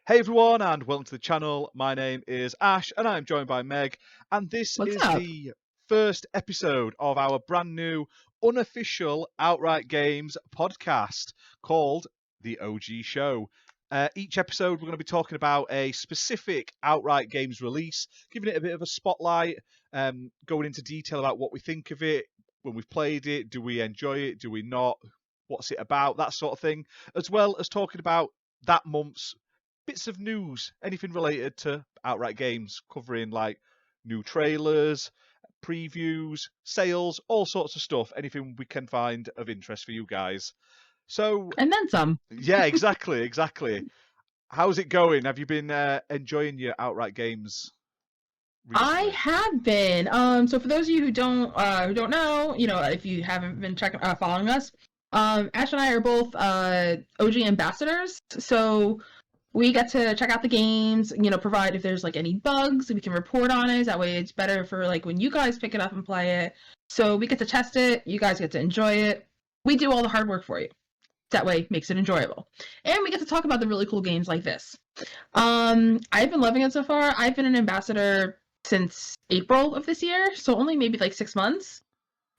Hey everyone, and welcome to the channel. My name is Ash, and I'm joined by Meg, and this What's is up? the first episode of our brand new unofficial Outright Games podcast called The OG Show. Each episode, we're going to be talking about a specific Outright Games release, giving it a bit of a spotlight, going into detail about what we think of it, when we've played it, do we enjoy it, do we not, what's it about, that sort of thing, as well as talking about that month's bits of news, anything related to Outright Games, covering like new trailers, previews, sales, all sorts of stuff, anything we can find of interest for you guys. So, And then some. yeah, exactly. How's it going? Have you been enjoying your Outright Games I recently? have been. So for those of you who don't know, if you haven't been checking following us, Ash and I are both OG ambassadors. So we get to check out the games, provide if there's like any bugs, we can report on it. That way it's better for like when you guys pick it up and play it. So we get to test it, you guys get to enjoy it. We do all the hard work for you. That way it makes it enjoyable. And we get to talk about the really cool games like this. I've been loving it so far. I've been an ambassador since April of this year, so only maybe like 6 months.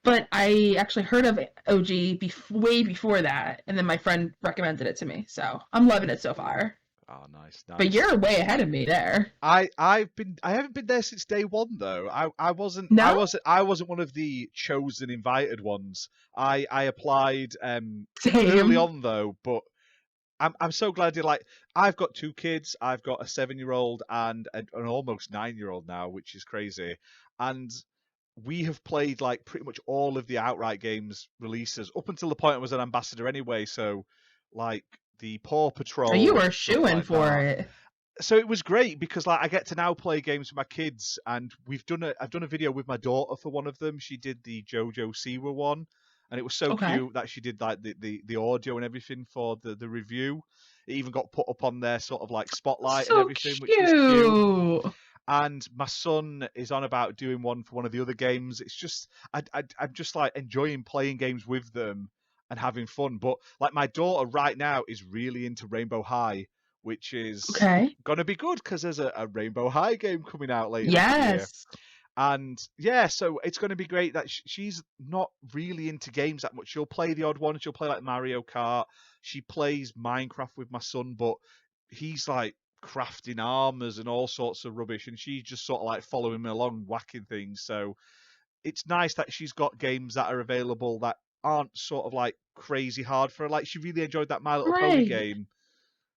But I actually heard of OG way before that, and then my friend recommended it to me. So I'm loving it so far. Oh, nice. But you're way ahead of me there. I haven't been there since day one though. I wasn't No? I wasn't one of the chosen invited ones. I applied early Same. on though, but I'm so glad you like. I've got two kids. I've got a 7-year-old and an almost 9-year-old now, which is crazy. And we have played like pretty much all of the Outright Games releases up until the point I was an ambassador anyway. So like the Paw So you Patrol were stuff shooing like for that. it. So it was great because like I get to now play games with my kids, and I've done a video with my daughter for one of them. She did the JoJo Siwa one, and it was so Okay. cute that she did like the audio and everything for the review. It even got put up on their sort of like spotlight and So everything, which was cute. cute. And my son is on about doing one for one of the other games. It's just I'm just like enjoying playing games with them and having fun. But like my daughter right now is really into Rainbow High, which is Okay. gonna be good because there's a Rainbow High game coming out later this year. Yes. And yeah, so it's going to be great that she's not really into games that much. She'll play the odd one. She'll play like Mario Kart. She plays Minecraft with my son, but he's like crafting armors and all sorts of rubbish, and she's just sort of like following me along, whacking things. So it's nice that she's got games that are available that aren't sort of like crazy hard for her. Like she really enjoyed that My Little Pony Right. game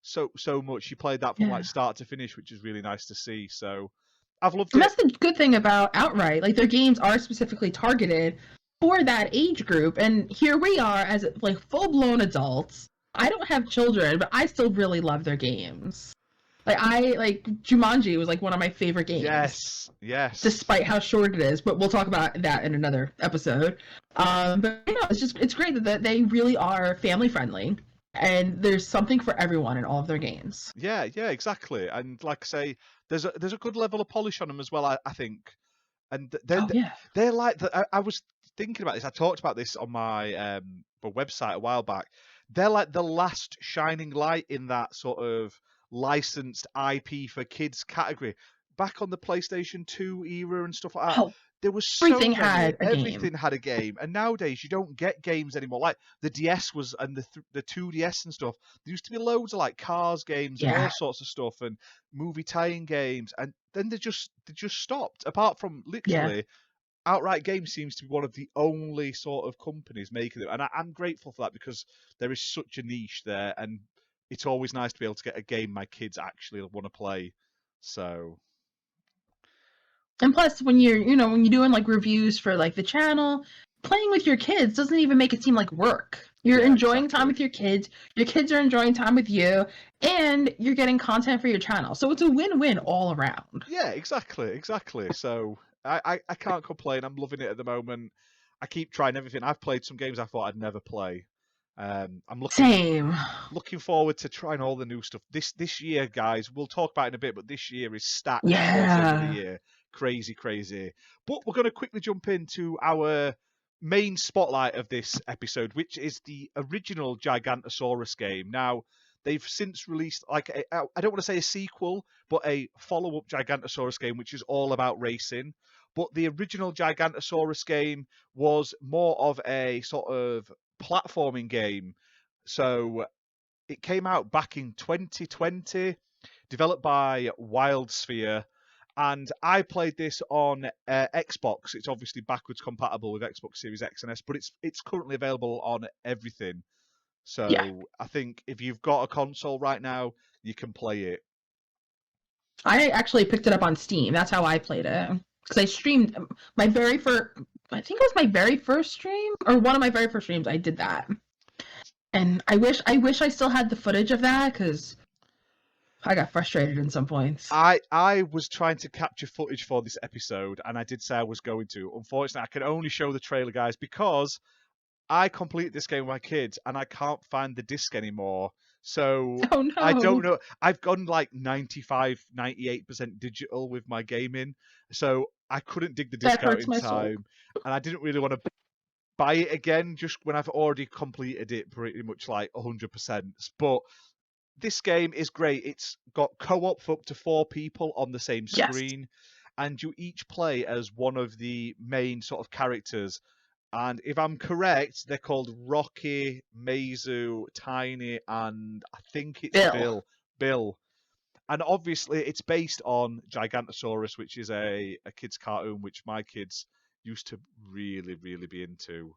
so much. She played that from like Yeah. start to finish, which is really nice to see. So I've loved And it. that's the good thing about Outright. Like their games are specifically targeted for that age group. And here we are as like full-blown adults. I don't have children, but I still really love their games. Like Jumanji was like one of my favorite games. Yes. Despite how short it is, but we'll talk about that in another episode. But it's great that they really are family friendly, and there's something for everyone in all of their games. Yeah, exactly. And like I say, there's a good level of polish on them as well. I think, and Oh yeah. they're like I was thinking about this. I talked about this on my website a while back. They're like the last shining light in that sort of licensed IP for kids category. Back on the PlayStation 2 era and stuff like that, Oh, there was so everything many. had a game. Everything had a game, and nowadays you don't get games anymore. Like the DS was, and the 2DS and stuff. There used to be loads of like cars games and all Yeah. sorts of stuff, and movie tie-in games, and then they just stopped. Apart from Yeah. literally, Outright Games seems to be one of the only sort of companies making them, and I'm grateful for that because there is such a niche there, and it's always nice to be able to get a game my kids actually want to play. So And plus, when you're doing like reviews for like the channel, playing with your kids doesn't even make it seem like work. You're yeah, enjoying time exactly. with your kids are enjoying time with you, and you're getting content for your channel. So it's a win-win all around. Yeah, exactly. So I can't complain. I'm loving it at the moment. I keep trying everything. I've played some games I thought I'd never play. I'm Same. looking forward to trying all the new stuff. This year, guys, we'll talk about it in a bit, but this year is stacked towards the end of the Yeah. year. Crazy. But we're going to quickly jump into our main spotlight of this episode, which is the original Gigantosaurus game. Now, they've since released like I don't want to say a sequel, but a follow-up Gigantosaurus game, which is all about racing. But the original Gigantosaurus game was more of a sort of platforming game. So it came out back in 2020, developed by WildSphere, and I played this on Xbox. It's obviously backwards compatible with Xbox Series X and S, but it's currently available on everything. So Yeah. I think if you've got a console right now, you can play it. I actually picked it up on Steam. That's how I played it. Because I streamed my very first, I think it was my very first stream, or one of my very first streams, I did that. And I wish I still had the footage of that, because I got frustrated in some points. I was trying to capture footage for this episode, and I did say I was going to. Unfortunately, I can only show the trailer, guys, because I completed this game with my kids, and I can't find the disc anymore. So Oh no. I don't know. I've gone like 95, 98% digital with my gaming, so I couldn't dig the disc That out hurts in my soul. time, and I didn't really want to buy it again just when I've already completed it pretty much like 100%. But this game is great. It's got co-op for up to 4 people on the same Yes. screen, and you each play as one of the main sort of characters. And if I'm correct, they're called Rocky, Megoobuh, Tiny, and I think it's Bill. Bill. And obviously, it's based on Gigantosaurus, which is a kids' cartoon, which my kids used to really, really be into.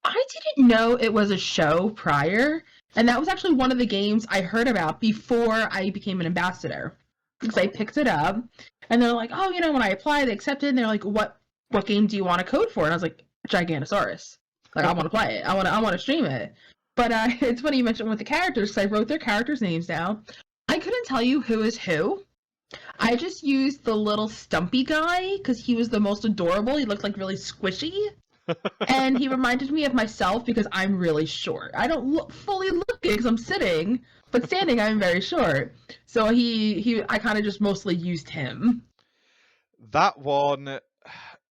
I didn't know it was a show prior, and that was actually one of the games I heard about before I became an ambassador. Because I picked it up, and they're like, "Oh, when I apply, they accept it." And they're like, "What game do you want a code for?" And I was like, "Gigantosaurus." Like, I want to play it. I want to stream it. But it's funny you mentioned with the characters, because I wrote their characters' names down. I couldn't tell you who is who. I just used the little stumpy guy because he was the most adorable. He looked like really squishy. And he reminded me of myself because I'm really short. I don't fully look it because I'm sitting, but standing I'm very short. So I kind of just mostly used him. That one,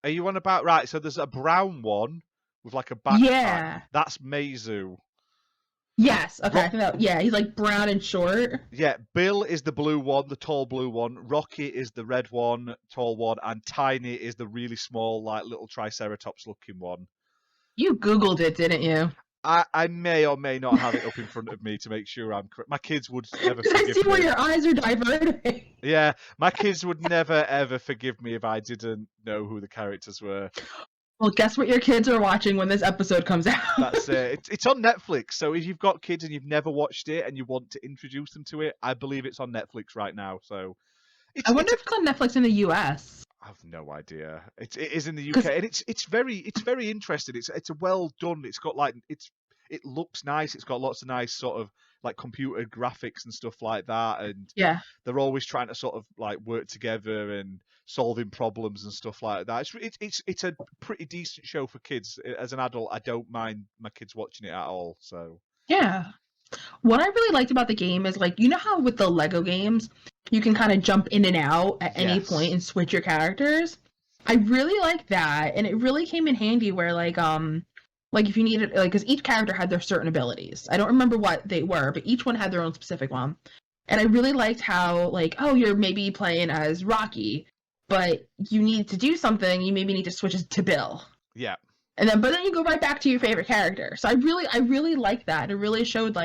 are you on about right? So there's a brown one with like a backpack. Yeah. That's Megoobuh. Yes. Okay. I think that. He's like brown and short. Yeah, Bill is the blue one, the tall blue one. Rocky is the red one, tall one, and Tiny is the really small, like little Triceratops looking one. You Googled it, didn't you? I may or may not have it up in front of me to make sure I'm correct. My kids would never I forgive see me. where your eyes are diverting. Yeah, my kids would never ever forgive me if I didn't know who the characters were. Well, guess what your kids are watching when this episode comes out. That's it. It's on Netflix. So if you've got kids and you've never watched it and you want to introduce them to it, I believe it's on Netflix right now. So I wonder if it's on Netflix in the US. I have no idea. It is in the UK, and it's very interesting. It's a well done. It's got like it looks nice. It's got lots of nice sort of like computer graphics and stuff like that. And yeah, they're always trying to sort of like work together and solving problems and stuff like that. It's a pretty decent show for kids. As an adult, I don't mind my kids watching it at all. So yeah. What I really liked about the game is like how with the Lego games you can kind of jump in and out at any point and switch your characters. I really like that, and it really came in handy where like if you needed because each character had their certain abilities. I don't remember what they were, but each one had their own specific one. And I really liked how you're maybe playing as Rocky, but you need to do something. You maybe need to switch it to Bill. Yeah. But then you go right back to your favorite character. So I really like that. It really showed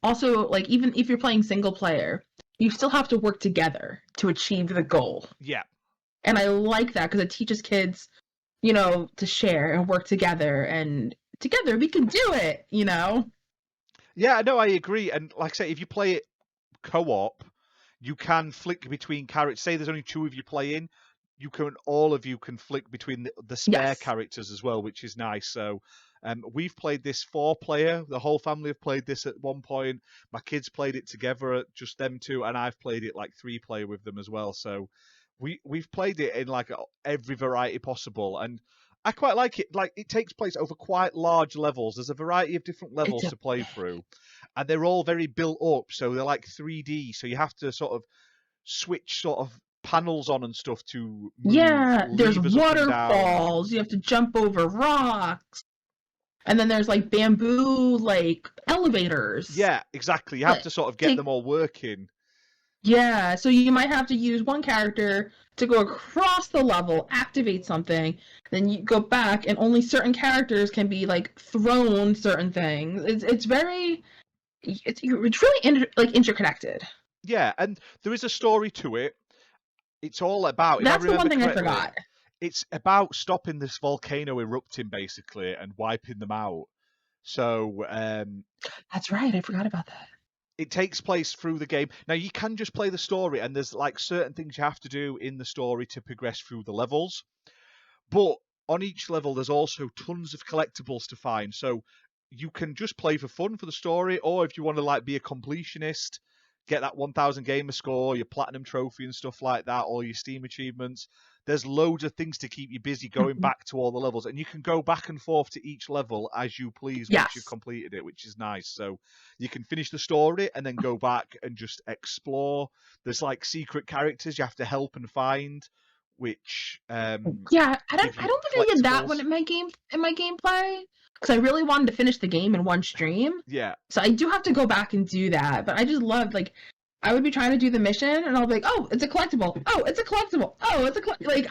also even if you're playing single player, you still have to work together to achieve the goal. Yeah. And I like that because it teaches kids, to share and work together, and together we can do it, Yeah, no, I agree. And like I say, if you play it co-op, you can flick between characters. Say there's only 2 of you playing, all of you can flick between the spare characters as well, which is nice. So we've played this 4-player. The whole family have played this at one point. My kids played it together, just them 2, and I've played it like 3-player with them as well. So we've played it in like every variety possible, and I quite like it. Like, it takes place over quite large levels. There's a variety of different levels to play through, and they're all very built up. So they're like 3D. So you have to sort of switch sort of panels on and stuff to move there's levers up and down. waterfalls. You have to jump over rocks. And then there's like bamboo like elevators. Yeah, exactly. You have to sort of get them all working. Yeah, so you might have to use one character to go across the level, activate something, then you go back, and only certain characters can be like thrown certain things. It's really interconnected. Yeah, and there is a story to it. It's all about. That's the one thing I forgot. It's about stopping this volcano erupting, basically, and wiping them out. So that's right. I forgot about that. It takes place through the game. Now you can just play the story, and there's like certain things you have to do in the story to progress through the levels. But on each level, there's also tons of collectibles to find. So you can just play for fun for the story, or if you want to like be a completionist, get that 1000 gamer score, your platinum trophy and stuff like that, or your Steam achievements. There's loads of things to keep you busy going back to all the levels, and you can go back and forth to each level as you please once you've completed it, which is nice. So you can finish the story and then go back and just explore. There's like secret characters you have to help and find, which I don't think I did that one in my gameplay. Because I really wanted to finish the game in one stream. Yeah. So I do have to go back and do that. But I just loved, like, I would be trying to do the mission, and I'll be like, oh, it's a collectible. Oh, it's a collectible. Oh, it's a like,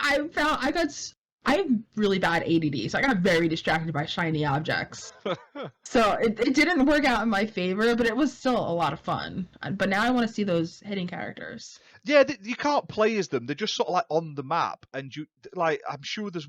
I have really bad ADD, so I got very distracted by shiny objects. So it didn't work out in my favor, but it was still a lot of fun. But now I want to see those hidden characters. Yeah, you can't play as them. They're just sort of like on the map, and you like. I'm sure there's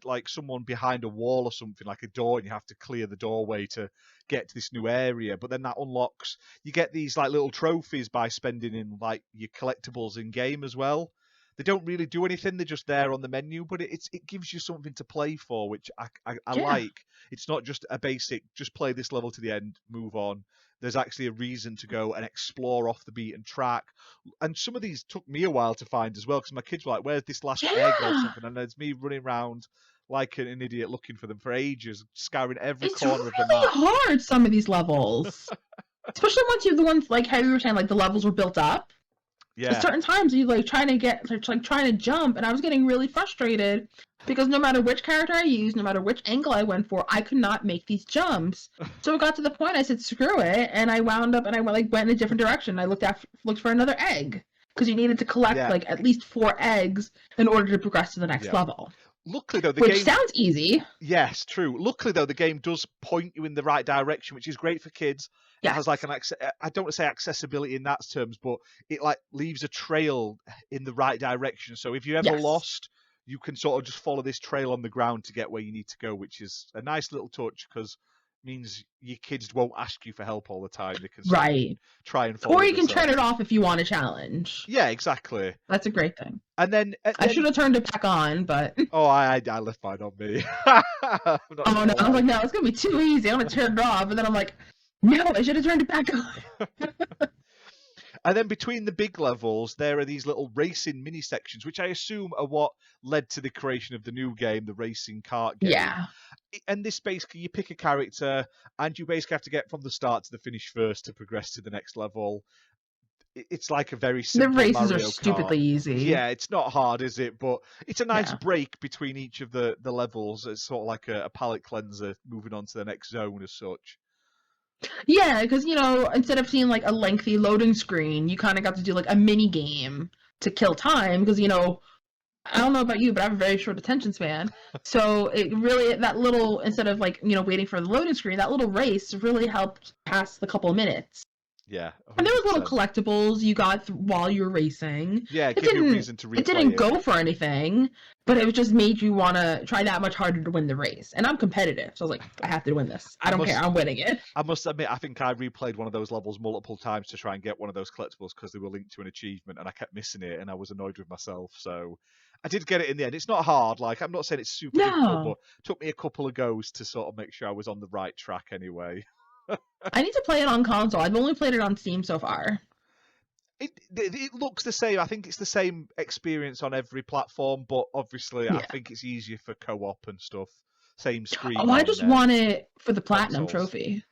like someone behind a wall or something, like a door, and you have to clear the doorway to get to this new area. But then that unlocks. You get these like little trophies by spending in like your collectibles in game as well. They don't really do anything. They're just there on the menu, but it gives you something to play for, which I like. It's not just a basic, just play this level to the end, move on. There's actually a reason to go and explore off the beaten track. And some of these took me a while to find as well, because my kids were like, where's this last egg or something? And there's me running around like an idiot looking for them for ages, scouring every corner of the map. It's really hard, some of these levels. Especially once you have the ones, like how you were saying, like the levels were built up. Yeah. At certain times you like trying to jump, and I was getting really frustrated because no matter which character I used, no matter which angle I went for, I could not make these jumps. So it got to the point I said screw it, and I wound up and I went in a different direction. I looked for another egg because you needed to collect like at least 4 eggs in order to progress to the next level. Luckily though, which sounds easy. Yes, true. Luckily though, the game does point you in the right direction, which is great for kids. It has like I don't want to say accessibility in that terms, but it like leaves a trail in the right direction. So if you're ever lost, you can sort of just follow this trail on the ground to get where you need to go, which is a nice little touch because it means your kids won't ask you for help all the time. They can try and follow. Or you can turn it off if you want a challenge. Yeah, exactly. That's a great thing. And then I should have turned it back on, but I left mine on me. No, I was like, no, it's gonna be too easy. I'm gonna turn it off, and then I'm like, no, I should have turned it back on. And then between the big levels, there are these little racing mini sections, which I assume are what led to the creation of the new game, the racing kart game. Yeah. And this basically, you pick a character, and you basically have to get from the start to the finish first to progress to the next level. It's like a very simple The races Mario are stupidly Kart. easy. Yeah, it's not hard, is it? But it's a nice break between each of the levels. It's sort of like a palate cleanser moving on to the next zone as such. Yeah, because, instead of seeing, like, a lengthy loading screen, you kind of got to do, like, a mini game to kill time, because, I don't know about you, but I have a very short attention span, so it really, that little, instead of, like, waiting for the loading screen, that little race really helped pass the couple of minutes. Yeah. 100%. And there was little collectibles you got while you were racing. Yeah, give you a reason to replay it. Didn't go for anything, but it just made you want to try that much harder to win the race. And I'm competitive, so I was like, I have to win this. I don't care, I'm winning it. I must admit, I think I replayed one of those levels multiple times to try and get one of those collectibles because they were linked to an achievement, and I kept missing it, and I was annoyed with myself. So I did get it in the end. It's not hard. Like, I'm not saying it's super difficult, but it took me a couple of goes to sort of make sure I was on the right track anyway. I need to play it on console. I've only played it on Steam so far. It looks the same. I think it's the same experience on every platform, but obviously I think it's easier for co-op and stuff. Same screen. Oh, I just want it for the Platinum trophy.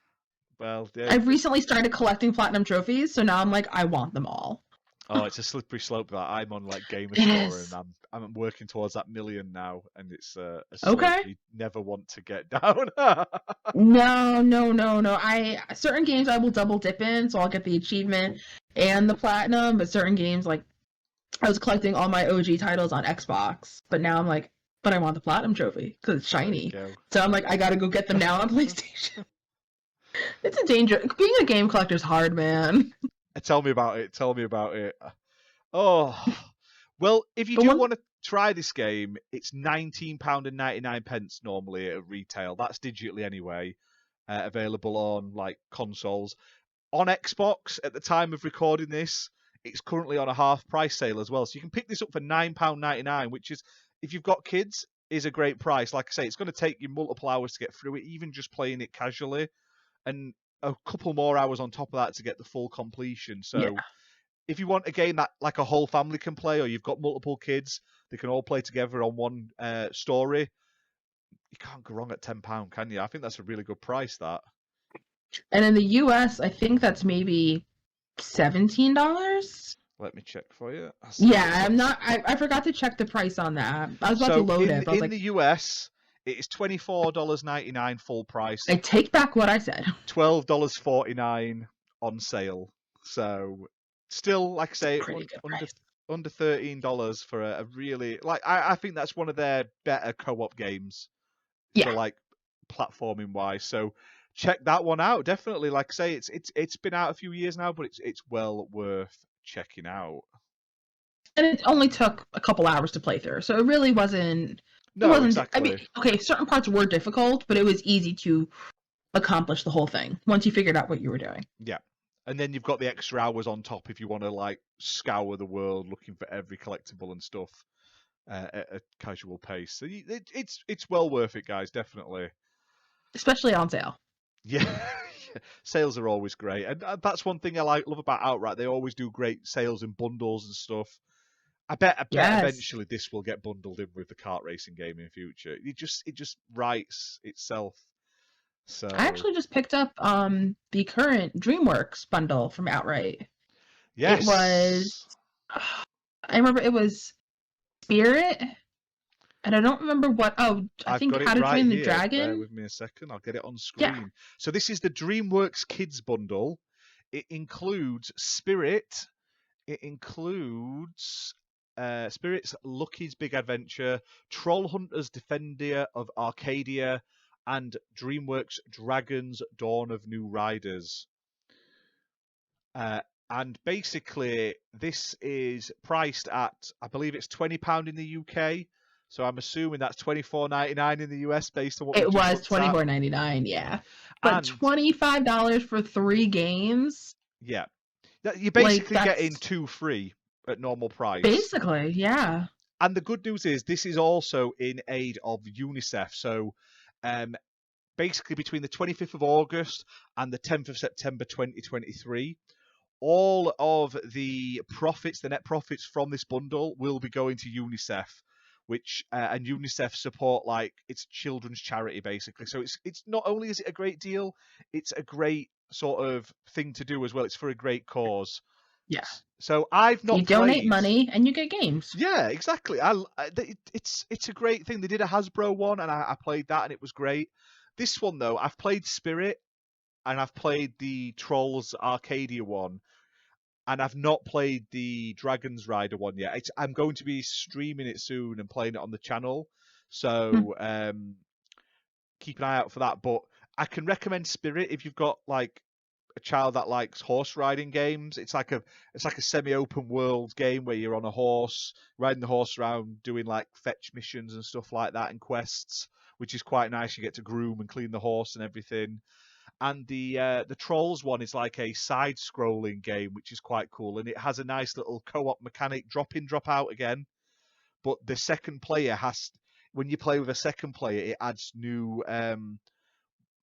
Well, yeah. I've recently started collecting Platinum trophies, so now I'm like, I want them all. Oh, it's a slippery slope that I'm on like Gamer It Score, and is. I'm working towards that million now, and it's a slope Okay. you never want to get down. No, no, no, no. Certain games I will double dip in, so I'll get the achievement and the platinum. But certain games, like I was collecting all my OG titles on Xbox, but now I'm like, but I want the platinum trophy because it's There you shiny. go. So I'm like, I gotta go get them now on PlayStation. It's a danger. Being a game collector is hard, man. Tell me about it. Tell me about it. Oh, well, if you But do one, want to try this game, it's £19.99 normally at retail. That's digitally anyway, available on like consoles. On Xbox, at the time of recording this, it's currently on a half price sale as well. So you can pick this up for £9.99, which is, if you've got kids, is a great price. Like I say, it's going to take you multiple hours to get through it, even just playing it casually, and a couple more hours on top of that to get the full completion. yeah. So if you want a game that like a whole family can play, or you've got multiple kids, they can all play together on one story, you can't go wrong at £10, can you? I think that's a really good price. That. And in the US, I think that's maybe $17. Let me check for you. I'll see what Yeah, it's I'm on. not. I forgot to check the price on that. I was about to So load it, but I was in like, the US, it is $24.99 full price, I take back what I said. $12.49 on sale. So still, like I say, Pretty good under price. under $13 for a really like I think that's one of their better co-op games for Yeah. like platforming wise. So check that one out. Definitely, like I say, it's been out a few years now, but it's well worth checking out. And it only took a couple hours to play through, so it really wasn't. It No, wasn't. I mean, exactly. okay, certain parts were difficult, but it was easy to accomplish the whole thing once you figured out what you were doing. Yeah. And then you've got the extra hours on top if you want to like scour the world looking for every collectible and stuff at a casual pace. So it's well worth it, guys. Definitely. Especially on sale. Yeah. Sales are always great, and that's one thing I love about Outright. They always do great sales and bundles and stuff. I bet Yes. eventually this will get bundled in with the kart racing game in future. It just writes itself. I So actually just picked up the current Dreamworks bundle from Outright. It was yes, I remember it was Spirit, and I don't remember what. Oh, I I've think got it How to right Train the here. Bear Dragon. with me a second. I'll get it on Yeah. screen. So this is the Dreamworks Kids bundle. It includes Spirit. It includes Spirit's Lucky's Big Adventure, Troll Hunter's Defender of Arcadia, and Dreamworks Dragons Dawn of New Riders. And basically, this is priced at, I believe it's £20 in the UK. So I'm assuming that's $24.99 in the US based on what we've It just was looked at. $24.99, yeah. But And $25 for 3 games? yeah, you're Like basically getting that's 2 free at normal price. basically, yeah. And the good news is this is also in aid of Unicef. So um, basically between the 25th of August and the 10th of September 2023, all of the profits, the net profits from this bundle will be going to Unicef, which and Unicef support like it's children's charity basically. So it's not only is it a great deal, it's a great sort of thing to do as well. It's for a great cause. Yeah. So I've You not donate played. money and you get games. Yeah, exactly. It's a great thing. They did a Hasbro one, and I played that, and it was great. This one though, I've played Spirit, and I've played the Trolls Arcadia one, and I've not played the Dragons Rider one yet. I'm going to be streaming it soon and playing it on the channel, Hmm. so keep an eye out for that. But I can recommend Spirit if you've got like a child that likes horse riding games. It's like a semi-open world game where you're on a horse, riding the horse around, doing like fetch missions and stuff like that and quests, which is quite nice. You get to groom and clean the horse and everything. And the Trolls one is like a side-scrolling game, which is quite cool, and it has a nice little co-op mechanic, drop in, drop out again. But the second player when you play with a second player, it adds new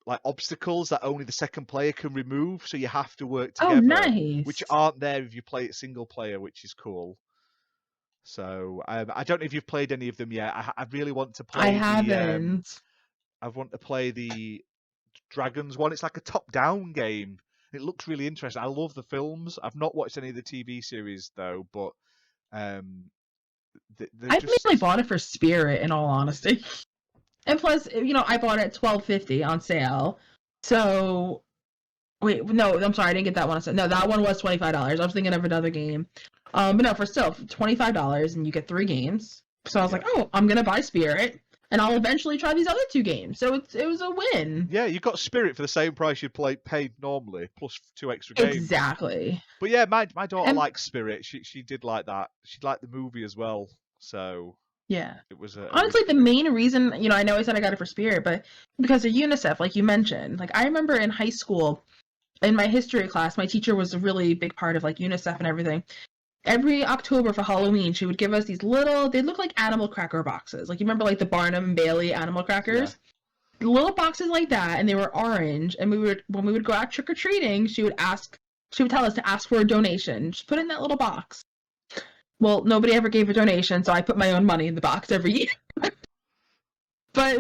like obstacles that only the second player can remove, so you have to work Oh, together, which nice. aren't there if you play it single player, which is cool. So I don't know if you've played any of them yet. I really want to I play the haven't. I want to play the Dragons one. It's like a top-down game. It looks really interesting. I love the films. I've not watched any of the TV series though, but they're I just mainly bought it for Spirit, in all honesty. And plus, I bought it at $12.50 on sale. So wait, no, I'm sorry, I didn't get that one on sale. No, that one was $25. I was thinking of another game. But no, for still $25, and you get 3 games. So I was like, oh, I'm gonna buy Spirit, and I'll eventually try these other 2 games. So it was a win. Yeah, you got Spirit for the same price you'd pay normally, plus 2 extra games. Exactly. But yeah, my daughter likes Spirit. She did like that. She liked the movie as well. So yeah, it was honestly the main reason. I know I said I got it for Spirit, but because of Unicef, like you mentioned. Like I remember in high school, in my history class, my teacher was a really big part of like UNICEF and everything. Every October for Halloween, she would give us these they look like animal cracker boxes. Like you remember like the Barnum and Bailey animal crackers? Yeah. Little boxes like that, and they were orange. And when we would go out trick-or-treating, she would tell us to ask for a donation. Just put it in that little box. Well, nobody ever gave a donation, so I put my own money in the box every year. But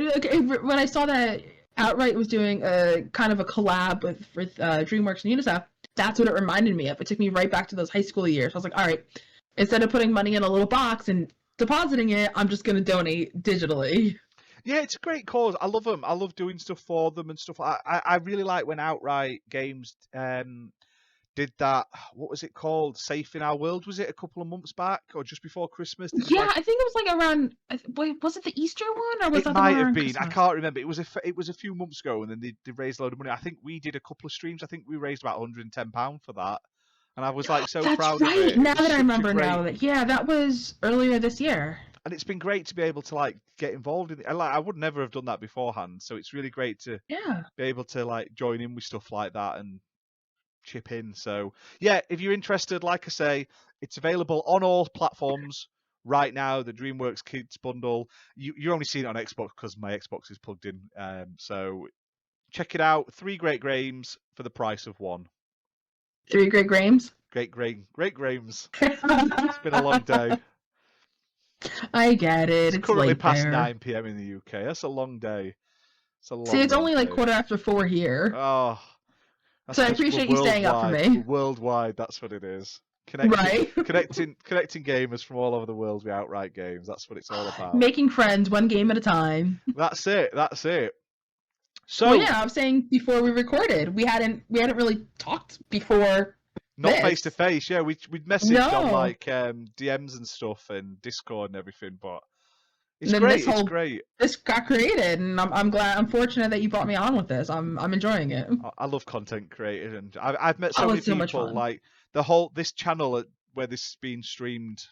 when I saw that Outright was doing a kind of a collab with Dreamworks and UNICEF, that's what it reminded me of. It took me right back to those high school years. I was like, all right, instead of putting money in a little box and depositing it, I'm just going to donate digitally. Yeah, it's a great cause. I love them. I love doing stuff for them and stuff. I really like when Outright Games did that. What was it called? Safe in Our World? Was it a couple of months back or just before Christmas? Yeah, I think it was like around. Wait, was it the Easter one or was it might have been? I can't remember. It was a few months ago, and then they raised a load of money. I think we did a couple of streams. I think we raised about £110 for that, and I was like so proud of it. That's right. Now that I remember, that was earlier this year. And it's been great to be able to like get involved in it. I would never have done that beforehand, so it's really great to be able to like join in with stuff like that and chip in. So yeah, if you're interested, like I say, it's available on all platforms right now. The Dreamworks Kids Bundle. You're only seeing it on Xbox because my Xbox is plugged in. So check it out. 3 great games for the price of 1. 3 great games. Great games. It's been a long day. I get it. It's currently past 9 p.m. in the UK. That's a long day. It's only like 4:15 here. Oh. So I appreciate you staying up for me. Worldwide, that's what it is. Connecting gamers from all over the world with Outright Games. That's what it's all about. Making friends, one game at a time. That's it. So well, yeah, I was saying before we recorded, we hadn't really talked before. Not face to face. Yeah, we'd messaged on like DMs and stuff and Discord and everything, but it's great. It's great. This got created, and I'm fortunate that you brought me on with this. I'm enjoying it. I love content created, and I've met so many people. Like this channel where this is being streamed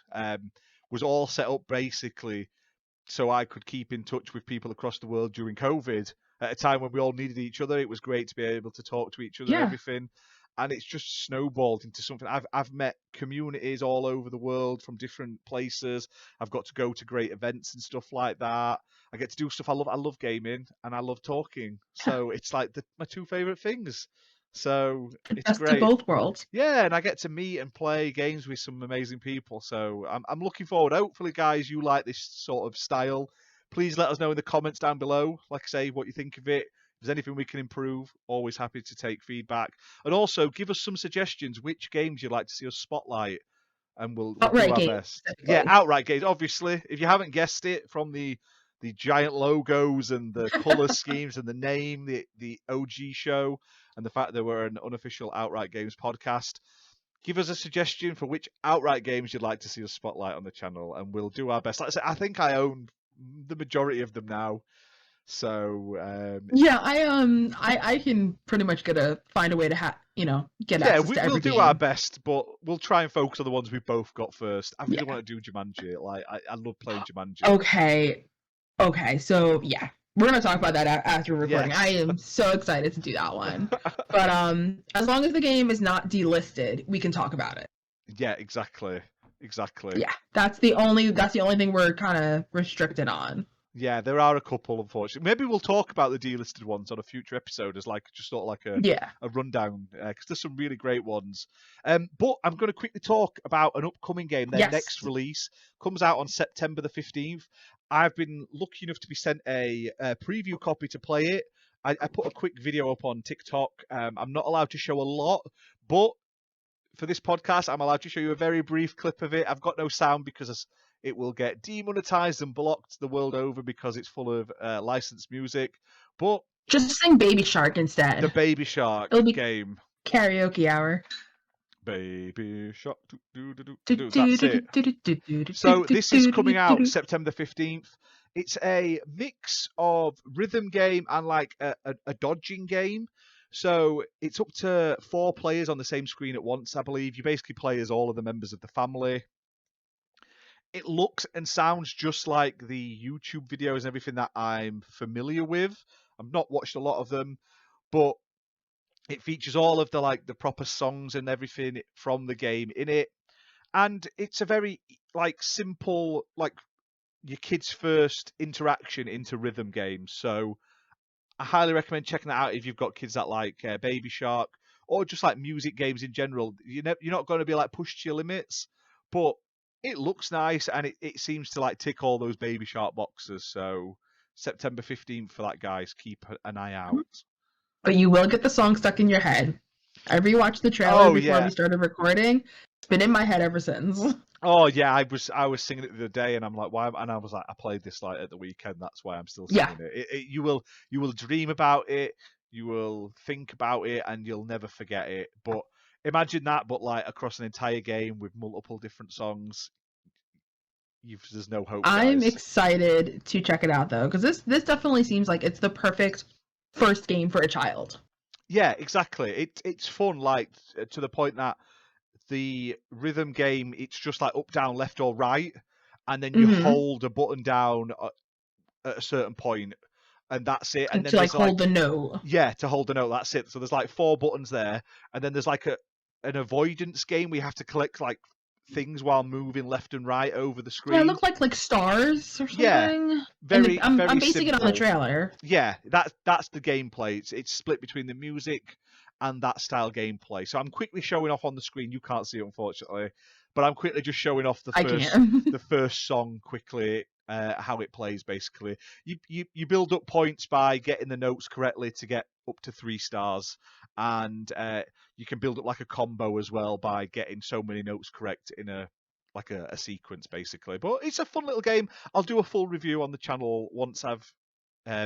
was all set up basically so I could keep in touch with people across the world during COVID at a time when we all needed each other. It was great to be able to talk to each other and everything. And it's just snowballed into something. I've met communities all over the world from different places. I've got to go to great events and stuff like that. I get to do stuff I love. I love gaming and I love talking. So it's like my 2 favorite things. So it's great. Best of both worlds. Yeah, and I get to meet and play games with some amazing people. So I'm looking forward. Hopefully, guys, you like this sort of style. Please let us know in the comments down below. Like I say, what you think of it. If there's anything we can improve, always happy to take feedback. And also, give us some suggestions which games you'd like to see us spotlight, and we'll do our best. Yeah, Outright Games, obviously. If you haven't guessed it from the giant logos and the colour schemes and the name, the OG show, and the fact that we're an unofficial Outright Games podcast, give us a suggestion for which Outright Games you'd like to see us spotlight on the channel, and we'll do our best. Like I say, I think I own the majority of them now. So yeah, I can pretty much find a way to get access to every we'll do game. our best, but we'll try and focus on the ones we both got first. I really want to do Jumanji. Like I love playing Jumanji. Okay, so yeah, we're gonna talk about that after recording. Yes. I am so excited to do that one. But as long as the game is not delisted, we can talk about it. Yeah, exactly. Yeah, that's the only thing we're kind of restricted on. Yeah, there are a couple, unfortunately. Maybe we'll talk about the delisted ones on a future episode as a rundown, because there's some really great ones. But I'm going to quickly talk about an upcoming game. Their next release comes out on September the 15th. I've been lucky enough to be sent a preview copy to play it. I put a quick video up on TikTok. I'm not allowed to show a lot, but for this podcast, I'm allowed to show you a very brief clip of it. I've got no sound because it will get demonetized and blocked the world over because it's full of licensed music. But Just sing Baby Shark instead. the Baby Shark It'll be game. karaoke hour. Baby Shark. That's it. So this is coming out September 15th. It's a mix of rhythm game and like a dodging game. So it's up to 4 players on the same screen at once, I believe. You basically play as all of the members of the family. It looks and sounds just like the YouTube videos and everything that I'm familiar with. I've not watched a lot of them, but it features all of the proper songs and everything from the game in it. And it's a very like simple, like your kid's first interaction into rhythm games. So I highly recommend checking that out if you've got kids that like Baby Shark or just like music games in general. You're not going to be like pushed to your limits, but it looks nice and it seems to like tick all those Baby Shark boxes. So September 15th for that, guys. Keep an eye out. But you will get the song stuck in your head. I rewatched the trailer before we started recording. It's been in my head ever since. Oh yeah, I was singing it the other day, and I'm like, why? And I was like, I played this like at the weekend. That's why I'm still singing it. You will dream about it, you will think about it, and you'll never forget it. But imagine that, but like across an entire game with multiple different songs. There's no hope. I'm guys. excited to check it out though, because this definitely seems like it's the perfect first game for a child. Yeah, exactly. It's fun, like to the point that the rhythm game, it's just like up, down, left, or right, and then you hold a button down at a certain point, and that's it. And then to like hold the note. Yeah, to hold the note. That's it. So there's like 4 buttons there, and then there's like an avoidance game. We have to collect like things while moving left and right over the screen. Yeah, it looked like stars or something. Yeah, very. I'm very basing simple. it on the trailer. Yeah, that's the gameplay. It's split between the music and that style gameplay. So I'm quickly showing off on the screen. You can't see it, unfortunately, but I'm quickly just showing off the first song quickly, how it plays. Basically, you build up points by getting the notes correctly to get up to 3 stars, and you can build up like a combo as well by getting so many notes correct in a sequence, basically. But it's a fun little game. I'll do a full review on the channel once I've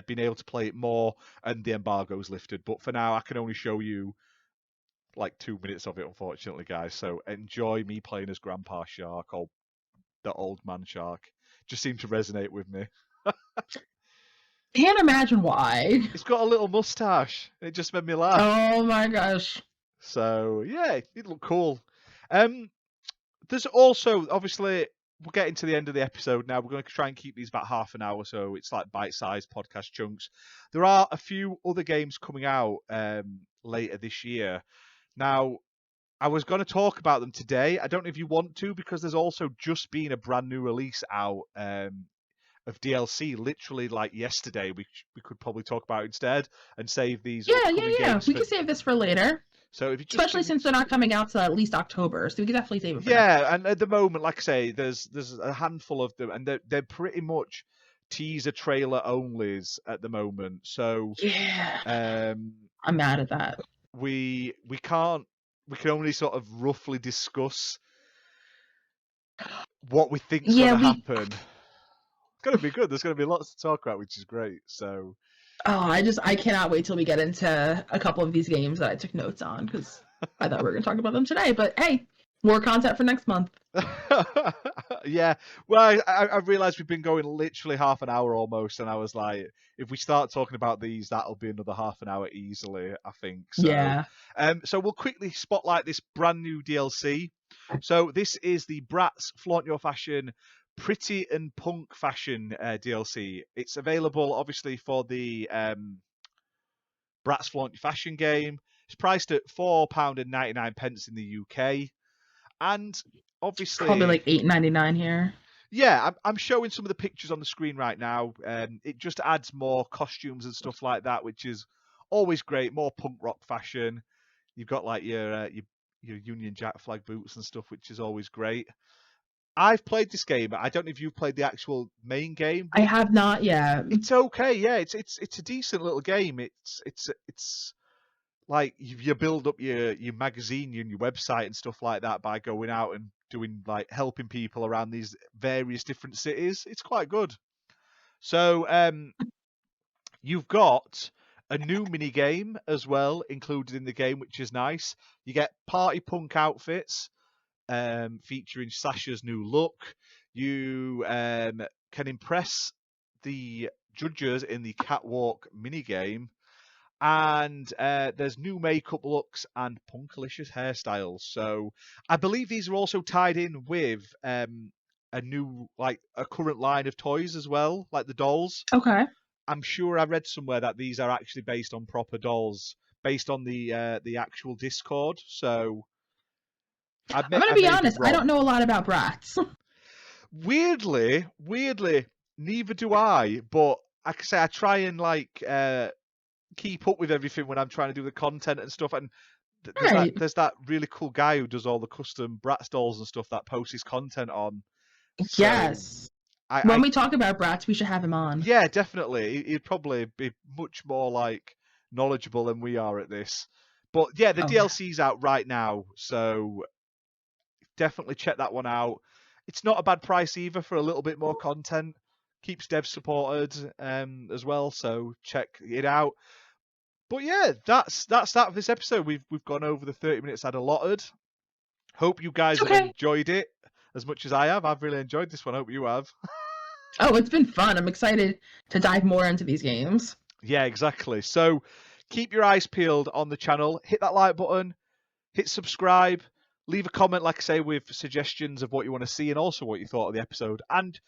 been able to play it more and the embargo's lifted. But for now, I can only show you like 2 minutes of it, unfortunately, guys. So enjoy me playing as Grandpa Shark or the old man Shark. Just seemed to resonate with me. Can't imagine why. It's got a little mustache. It just made me laugh. Oh my gosh. So yeah, it looked cool. There's also, obviously, we're getting to the end of the episode now. We're going to try and keep these about half an hour, so it's like bite-sized podcast chunks. There are a few other games coming out later this year. Now, I was going to talk about them today. I don't know if you want to, because there's also just been a brand new release out of DLC, literally like yesterday, which we could probably talk about instead and save these. Yeah. We can save this for later. So if you especially since they're not coming out till at least October, so we can definitely save it. And at the moment, like I say, there's a handful of them, and they're pretty much teaser trailer onlys at the moment. So yeah, I'm mad at that. We can only sort of roughly discuss what we think's going to happen. It's going to be good. There's going to be lots to talk about, which is great. So. Oh, I cannot wait till we get into a couple of these games that I took notes on, because I thought we were going to talk about them today. But hey, more content for next month. Yeah. Well, I realized we've been going literally half an hour almost, and I was like, if we start talking about these, that'll be another half an hour easily, I think. So, yeah. So we'll quickly spotlight this brand new DLC. So this is the Bratz Flaunt Your Fashion Pretty and Punk Fashion DLC. It's available, obviously, for the Bratz Flaunt Your Fashion game. It's priced at £4.99 in the UK. And obviously, probably like $8.99 here. Yeah, I'm showing some of the pictures on the screen right now. It just adds more costumes and stuff like that, which is always great. More punk rock fashion. You've got like your Union Jack flag boots and stuff, which is always great. I've played this game. I don't know if you've played the actual main game, I but have not yet. it's okay. Yeah, it's a decent little game. It's like you build up your magazine and your website and stuff like that by going out and doing like helping people around these various different cities. It's quite good. So you've got a new mini game as well included in the game, which is nice. You get party punk outfits featuring Sasha's new look. You can impress the judges in the catwalk mini game. And there's new makeup looks and punkalicious hairstyles. So I believe these are also tied in with a new, like a current line of toys as well, like the dolls. Okay. I'm sure I read somewhere that these are actually based on proper dolls, based on the actual Discord. So I'm gonna I be may be honest. I don't wrong. know a lot about Bratz. Weirdly, neither do I. But like I say, I try and like keep up with everything when I'm trying to do the content and stuff. And Right. there's that really cool guy who does all the custom Bratz dolls and stuff that posts his content on. So Yes. When I we talk about Bratz, we should have him on. yeah, definitely. He'd probably be much more like knowledgeable than we are at this. But yeah, the Oh yeah. DLC's out right now, so definitely check that one out. It's not a bad price either for a little bit more content. Keeps devs supported as well, so check it out. But yeah, that's that for this episode. We've gone over the 30 minutes I'd allotted. Hope you guys It's have okay. enjoyed it as much as I have. I've really enjoyed this one. Hope you have. Oh, it's been fun. I'm excited to dive more into these games. Yeah, exactly. So keep your eyes peeled on the channel. Hit that like button, hit subscribe, leave a comment, like I say, with suggestions of what you want to see and also what you thought of the episode. And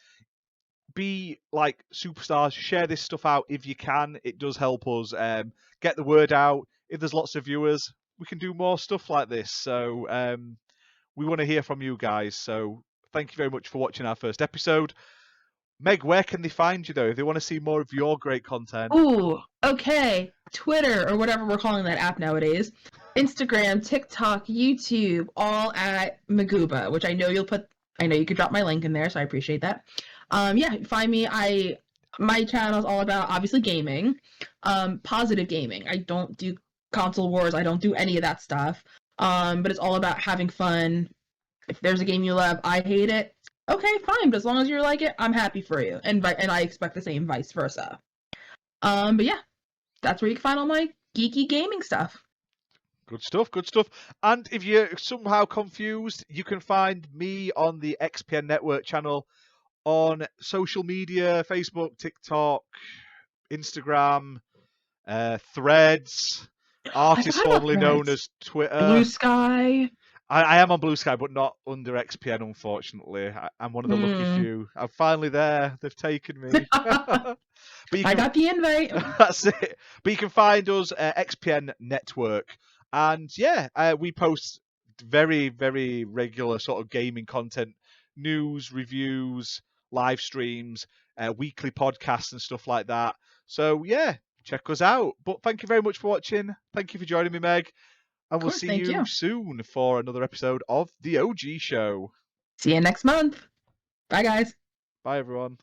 be like superstars. Share this stuff out if you can. It does help us get the word out. If there's lots of viewers, we can do more stuff like this. So we want to hear from you guys. So thank you very much for watching our first episode. Meg, where can they find you though if they want to see more of your great content? Ooh, okay. Twitter or whatever we're calling that app nowadays. Instagram, TikTok, YouTube, all at Megoobuh, which I know you could drop my link in there, so I appreciate that. Yeah, find me. My channel is all about obviously gaming, positive gaming. I don't do console wars. I don't do any of that stuff. But it's all about having fun. If there's a game you love, I hate it. Okay, fine. But as long as you like it, I'm happy for you, and I expect the same vice versa. But yeah, that's where you can find all my geeky gaming stuff. Good stuff, good stuff. And if you're somehow confused, you can find me on the XPN Network channel on social media, Facebook, TikTok, Instagram, Threads, I artist forgot about formerly known Threads. as Twitter. Blue Sky. I am on Blue Sky, but not under XPN, unfortunately. I'm one of the lucky few. I'm finally there. They've taken me. But you I can, got the invite. that's it. But you can find us XPN Network. And yeah, we post very, very regular sort of gaming content, news, reviews, live streams, weekly podcasts and stuff like that. So yeah, check us out. But thank you very much for watching. Thank you for joining me, Meg. And we'll see Thank you. soon for another episode of The OG Show. See you next month. Bye, guys. Bye, everyone.